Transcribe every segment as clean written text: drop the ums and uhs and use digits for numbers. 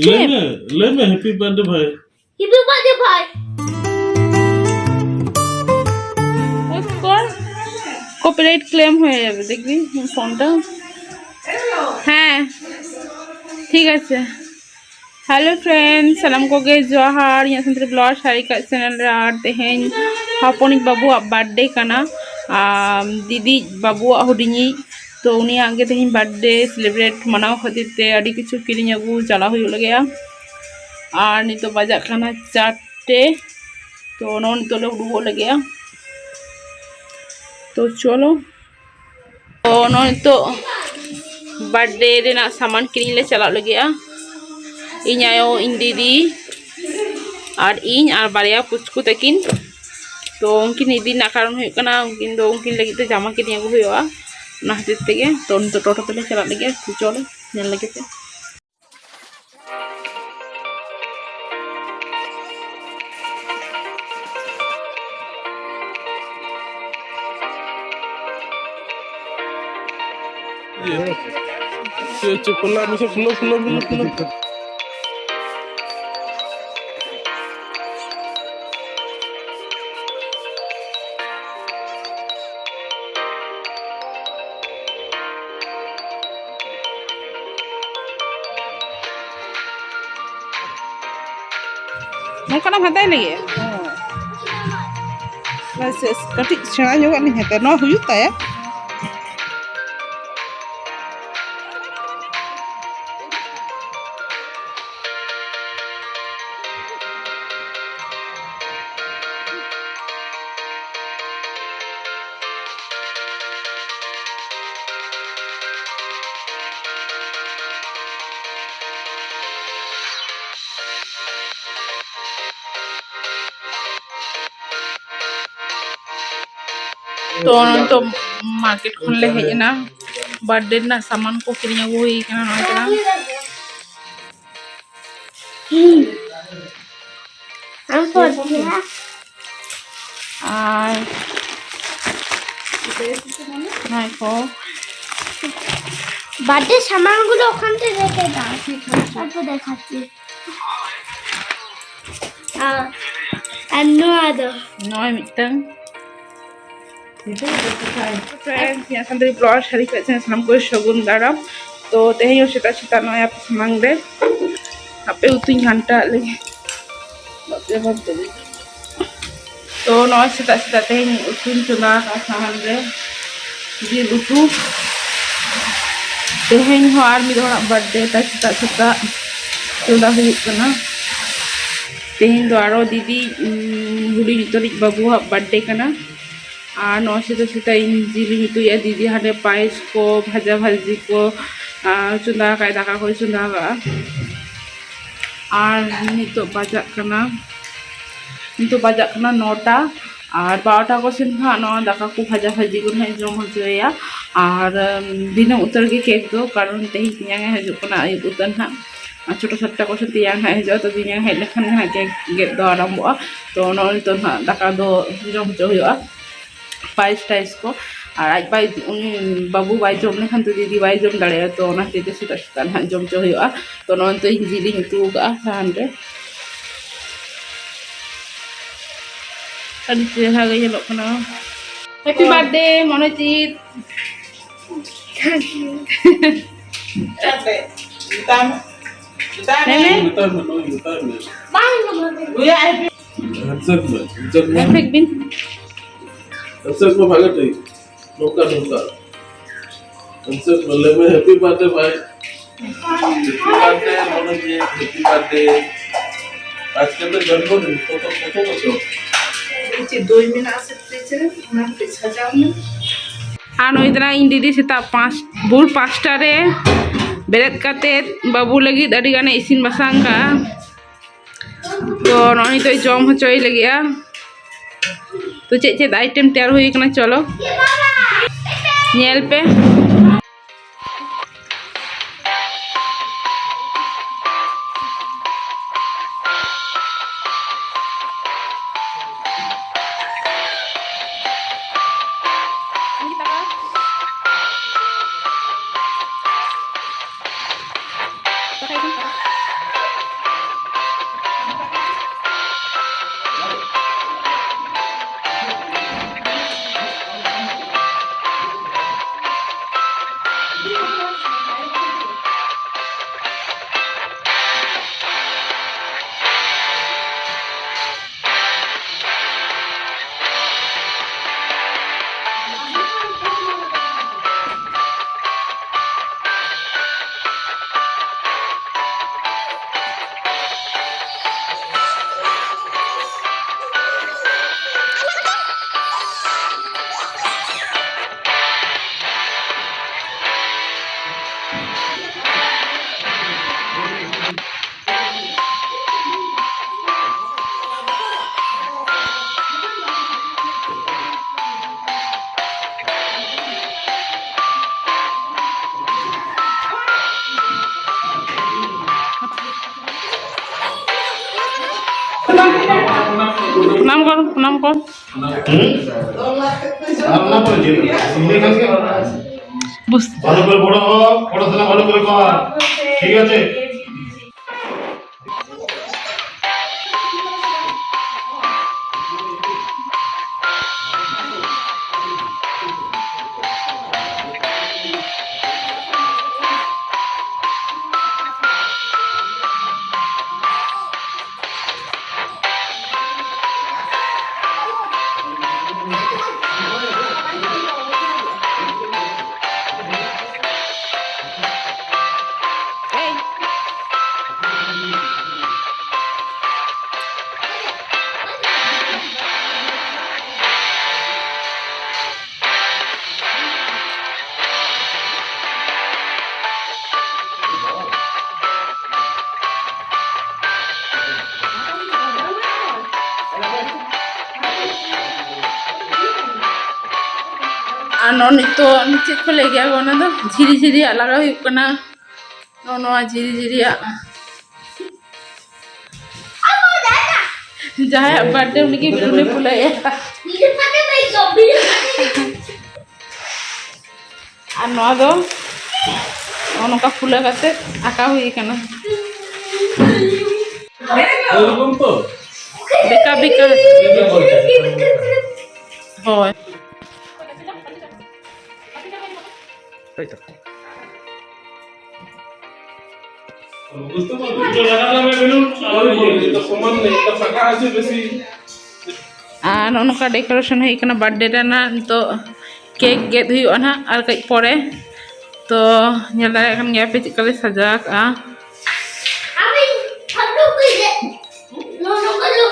claim. Let me happy birthday bhai. Happy birthday bhai. Of course. Copyright claim হয়ে যাবে দেখবি ফোনটা। হ্যাঁ ঠিক আছে। हेलो फ्रेंड्स सलाम कोगे जोहार यहाँ संतरी ब्लॉग सारिका चैनल रे आर तेहेन हपनिक बाबू बर्थडे कना दीदी बाबू हुडिनी तो उनी आगे तेहेन बर्थडे सेलिब्रेट मनाव खातिर ते अड़ी किछु किरिंग अगु चला हुई लगे और नी तो बजा कना 4टे तो नोन तो लोग डुबो लगे तो चलो तो नोन तो बर्थडे रे ना सामान किरिंग ले चला लगे इन आयो इन दीदी और इन और बारिया पुचकु तकिन तो उनकिन इदी ना कारण हुई कना उनकिन दो उनकिन लगी ते जामा किन यागु हुआ ना हते तेगे तो उन तो टोटो पे चला लगे तो चलो नेल लगे ते ये फुला में से फुलो मौका ना भाता लगे बस कटी सेना जो नहीं है तो ना हुयुता है तो मार्केट खुले है ना बर्थडे ना सामान को किरिंग अगु हुई कना नय कना हम सोचते हैं আর নাই কো বার্থডে সামানগুলো ওখান থেকে রেখে দাও তারপর দেখাচ্ছি আর নো আদর নয় মিটাং फ्रेंड्स यहाँ संतरी ब्लॉग सारिका चैनल सलाम को सगुन दाराम तो तेहें सेता सेता नय आप सामान दे आपे उतुኝ घंटा लगे तो नय सेता सेता तेहें उतुñ चुना का सामान दे जी उतु तेहें हो आर मिद होना बर्थडे ता सेता सेता चुना हुई कना तेहें दो आरो दीदी हुडी नितोरी बाबू बर्थडे कना और नौ सीता इन जिली मितुया दीदी हाने पायस को भाजा भाजी को चुंदा का दाका को चुंदा का और नितो बाजा कना नौटा और 12टा को सिन नो दाका को भाजा भाजी को है जम होया और दिन उतर के केक दो कारण तेही तियांग हजुकना आयुब उतर ना छोटो छोटा को तियांग हजो तो तियांग हेज लेखन केक गेट दो आरम्भ तो नो तो दाका दो जम होया पायस टाइस को और आज बाई उनी बाबू बाई जम लेखान तो दीदी बाई जम दाड़े तो ना तेते सेता सेता ना जम चो हुआ तो नन तो इन जिली उतु का साहान रे अड़ी चेहरा गई लोग ना happy birthday Manojit thank you Answer को भागत है नौका answer बोले मैं हैप्पी बर्थडे भाई happy birthday Manojit happy birthday आज के तो जन्मदिन तो बच्चों नीचे 2 मिनट आ सकते हैं ना पे सजाओ ना आनो इतना इन दीदी सेता 5 बुर 5टा रे बेरेत काते बाबू लगी अड़ी गाने इसिन बसांग का तो नोनी तो जम होचोई लगिया तो चेक आइटम तैयार हुई कना चलो नेल पे প্রণাম কর প্রণাম কর ভালো করে বড় হ, পড়াশোনা ভালো করে কর, ঠিক আছে? ᱱᱤᱛᱚᱜ ᱪᱮᱫ ᱠᱚ ᱞᱟᱹᱭ ᱜᱮᱭᱟ ᱚᱱᱟ ᱫᱚ ᱡᱷᱤᱨᱤ ᱡᱷᱤᱨᱤᱭᱟᱜ ᱞᱟᱜᱟᱣ ᱦᱩᱭᱩᱜ ᱠᱟᱱᱟ ᱱᱚᱣᱟ ᱡᱷᱤᱨᱤ ᱡᱷᱤᱨᱤᱭᱟᱜ ᱡᱟᱦᱟᱸᱭᱟᱜ ᱵᱟᱨᱛᱷᱰᱮ ᱩᱱᱤᱜᱮ ᱵᱮᱞᱩᱱᱮ ᱯᱷᱩᱞᱟᱹᱭᱟ আর নয়া ᱫᱚ ᱱᱚᱝᱠᱟ ᱯᱷᱩᱞᱟᱹ ᱠᱟᱛᱮ আঁকা ᱦᱩᱭ ᱠᱟᱱᱟ এরকম তো বেকা বেকা হয় বুঝতে পারছো তো লাগালাম বেলুন আর এটা সমান নেই এটা ফাঁকা আছে বেশি আর ননকা ডেকোরেশন হই কানা বার্থডে ᱨᱮᱱᱟᱜ ᱱᱤᱛᱚᱜ কেক গেᱫ ᱦᱩᱭᱩᱜᱼᱟ ᱱᱟᱦᱟᱜ ᱟᱨ ᱠᱟᱹᱡ ᱯᱚᱨᱮ ᱛᱚ ᱧᱮᱞ ᱫᱟᱲᱮᱭᱟᱜ ᱠᱟᱱ ᱜᱮᱭᱟ ᱯᱮ ᱪᱮᱫᱠᱟ ᱞᱮ ᱥᱟᱡᱟᱣ ᱠᱟᱜᱼᱟ আমি ফটো কইলে নো কইলে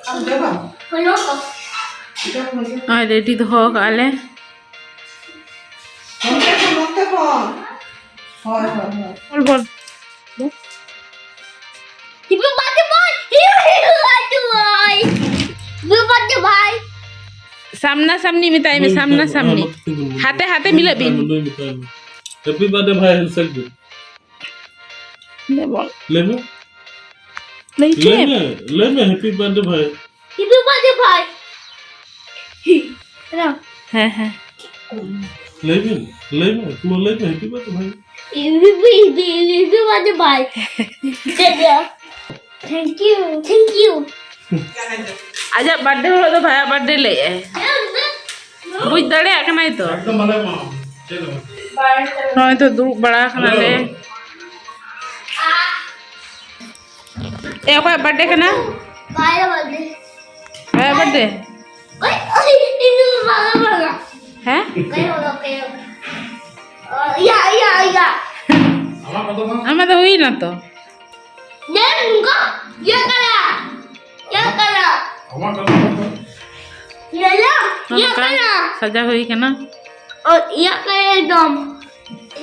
আমি দেবা হলো আর রেডি দোহো ᱠᱟᱜᱼᱟ ᱞᱮ বল বল Happy birthday boy! Happy birthday boy! Happy birthday boy! সামনা সামনি মিতাই মে সামনা সামনি হাতে হাতে মিলাবিন হ্যাপি বার্থডে ভাই হেলসেল নে বল লেবে লেইছে লেবে হ্যাপি বার্থডে ভাই Happy birthday boy! না হ্যাঁ হ্যাঁ লেবে লেবে তুমি লেবে হ্যাপি বার্থডে ভাই Happy birthday boy! Thank you. Thank you. আজ বার্থডে হলো তো ভাইয়া বার্থডে লে বুঝ দাঁড়িয়ে কানাই তো একদম ভালো মা, চলো। নয় তো দুড়ুব বাড়া কানালে এ অকয় বার্থডে কানা Bye birthday. ভাইয়া birthday Oi, oi, ini mana? হ্যাঁ Kayo. Ya. আমার কত মা? আমাদের হই না তো Ya, enggak. Ya kala. আমার কত মা? Ya, ya kala. সাজা হই কেনা Oh, ya kala dom.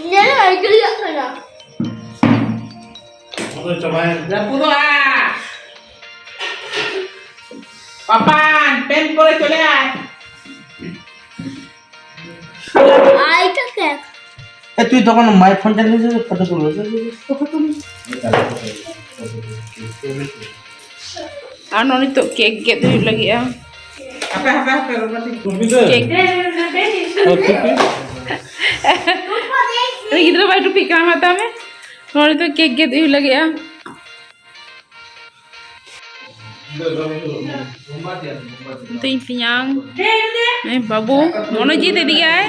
Ya, itu ya kala. আমাদের সবাই পুরোয়া পাপান পেন পরে চলে আয় Ay, kakek. তুই তখন মায়ের ফোনটা নিয়ে ফটো তুলবো আর ননি তো কেক গেদ হই লাগিয়া টুপি দে কেক টুপি gidra vai tu pikra mata me nori to cake ged hui lagya tin pinyang babu monojit edige ay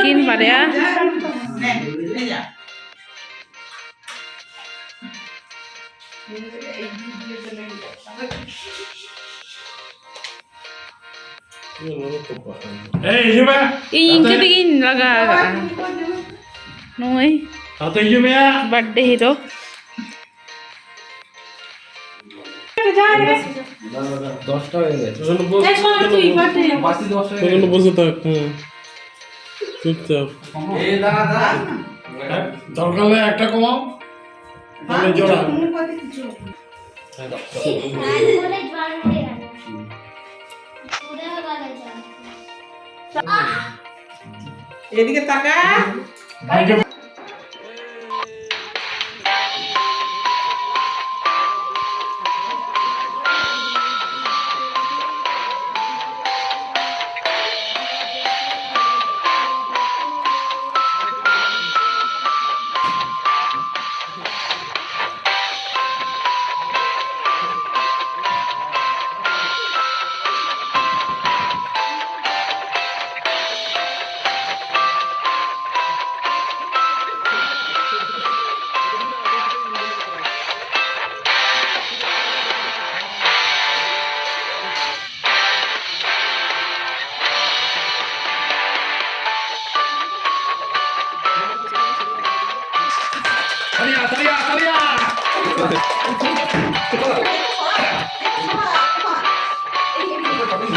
kin pareya এই হিজুমে ᱤᱧ ᱤᱱᱠᱟᱹ ᱛᱮᱜᱤᱧ ᱞᱟᱜᱟ ᱠᱟᱜᱼᱟ ᱱᱚᱜᱼᱚᱭ তাতে হিজুমে ᱵᱟᱨᱛᱷᱰᱮ ᱦᱤᱨᱳ এখানে বসে থাক চুপচাপ দরকার হলে একটা কমাও তাহলে জোড়া এদিকে তাকা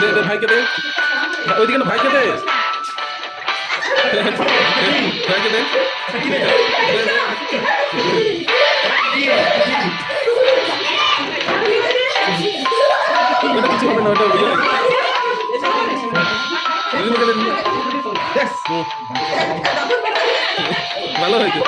দে দে ভাইকে দে ওইদিকে না ভাইকে দে ভাইকে দে ওটা কিছু হবে না ওটা ভালো হয়েছে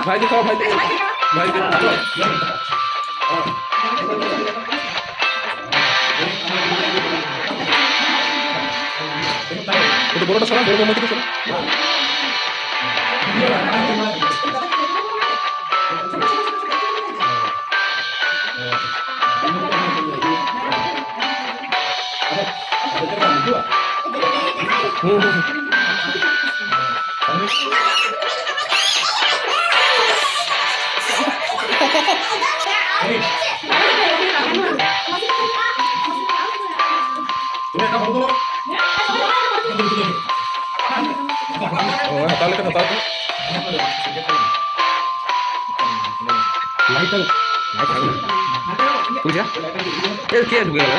ভাইকে খাও ভাইকে ভাইকে ওটা বড়টা সরা বড় মতো সরা তাহলে কেন তাহলে पूजा ये क्या हो गया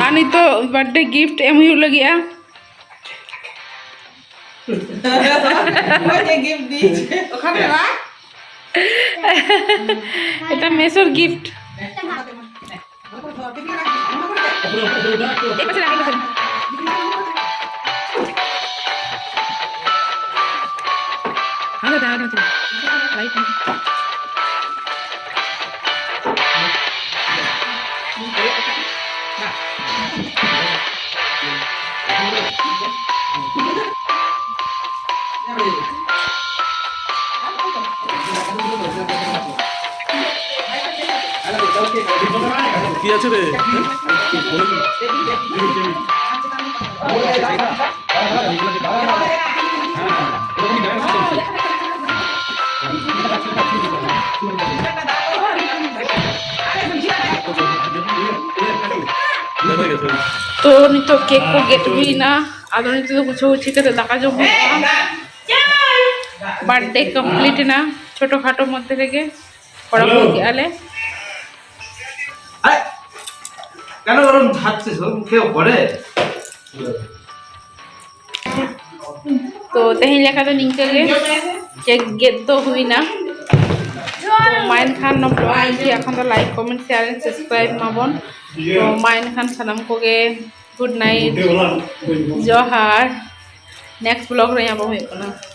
आनी तो बर्थडे गिफ्ट एमयू लग गया এটা মেসোর গিফট কি আছে রে तो नहीं तो केक को गेट भी ना आदो नहीं तो कुछ ठीक है दाका जो बर्थडे कंप्लीट ना छोटो खाटो मध्य लेके बड़ा के आले কেন গরম ভাবছিস কেউ করে तो तेही लेखा तो निकल गए केक गेट तो हुई ना तो माइन खान न এখন তো like comment share and subscribe মাবন তো মাइन खान सनम को गे गुड नाइट जोहार नेक्स्ट ब्लॉग रे यहाँ पर